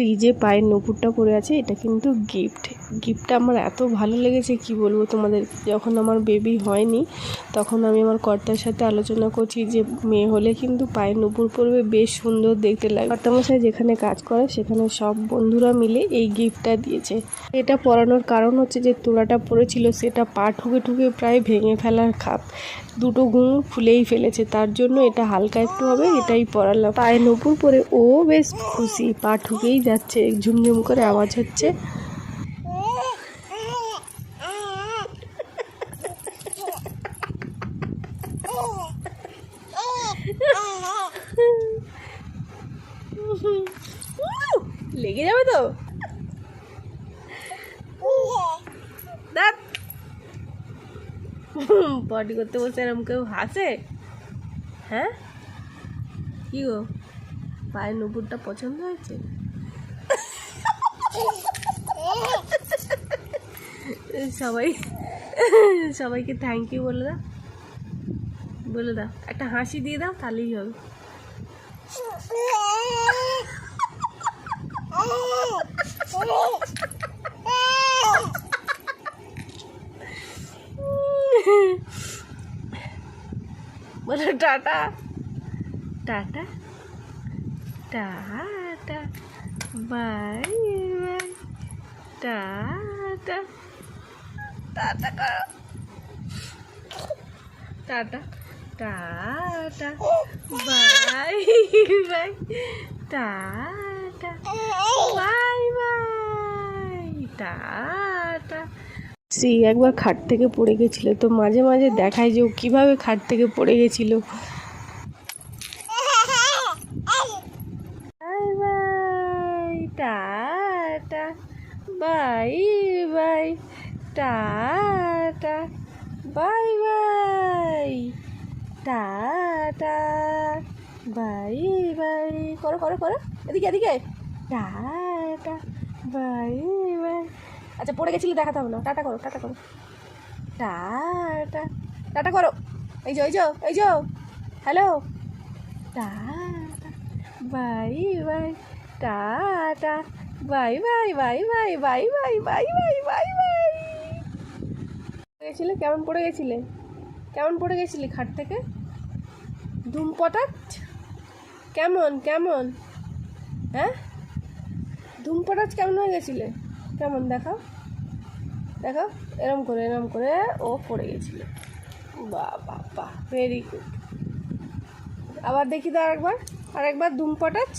এই যে পায়ের নূপুরটা পরে আছে, এটা কিন্তু গিফটটা আমার এত ভালো লেগেছে কি বলবো তোমাদের। যখন আমার বেবি হয়নি তখন আমি আমার কর্তার সাথে আলোচনা করছি যে মেয়ে হলে কিন্তু পায়ের নূপুর পরবে, বেশ সুন্দর দেখতে লাগে। কর্তামশাই যেখানে কাজ করে সেখানে সব বন্ধুরা মিলে এই গিফটটা দিয়েছে। এটা পরানোর কারণ হচ্ছে যে তোড়াটা পড়েছিল সেটা পা ঠুকে ঠুকে প্রায় ভেঙে ফেলার খাপ, দুটো ঘুঙুর খুলেই ফেলেছে, তার জন্য এটা হালকা একটু হবে এটাই পরালাম। পায়ে নূপুর পরে ও বেশ খুশি, পা ঠুকেই যাচ্ছে, ঝুমঝুম করে আওয়াজ হচ্ছে। লেগে যাবে তো দাঁত পটি করতে বসে এরকম কেউ হাসে? হ্যাঁ কি গো, পায়ের নূপুরটা পছন্দ হয়েছে? সবাইকে থ্যাংক ইউ বলে দাও, একটা হাসি দিয়ে দাও, তাহলেই হবে। বলো tata tata tata bye bye tata tata করো, tata tata bye bye tata bye bye tata. Shri একবার খাট থেকে পড়ে গেছিল, তো মাঝে মাঝে দেখায় যে ও কীভাবে খাট থেকে পড়ে গেছিল। By bye tata bye bye tata bye bye tata bye by করো করো করো, এদিকে এদিকে টাটা বাই বাই। আচ্ছা পড়ে গেছিলে দেখাতে হবে না, টাটা করো টাটা করো টাটা টাটা করো, এই যে hello tata bye bye tata bye bye bye bye bye bye bye bye bye bye. গেছিলে কেমন পড়ে গেছিলে খাট থেকে? ধুম পটাচ কেমন হ্যাঁ, ধুম পটাচ কেমন হয়ে গেছিলে? কেমন দেখাও এরম করে ও পড়ে গেছিল। বাহ ভেরি গুড। আবার দেখি তো আরেকবার ধুম পটাচ।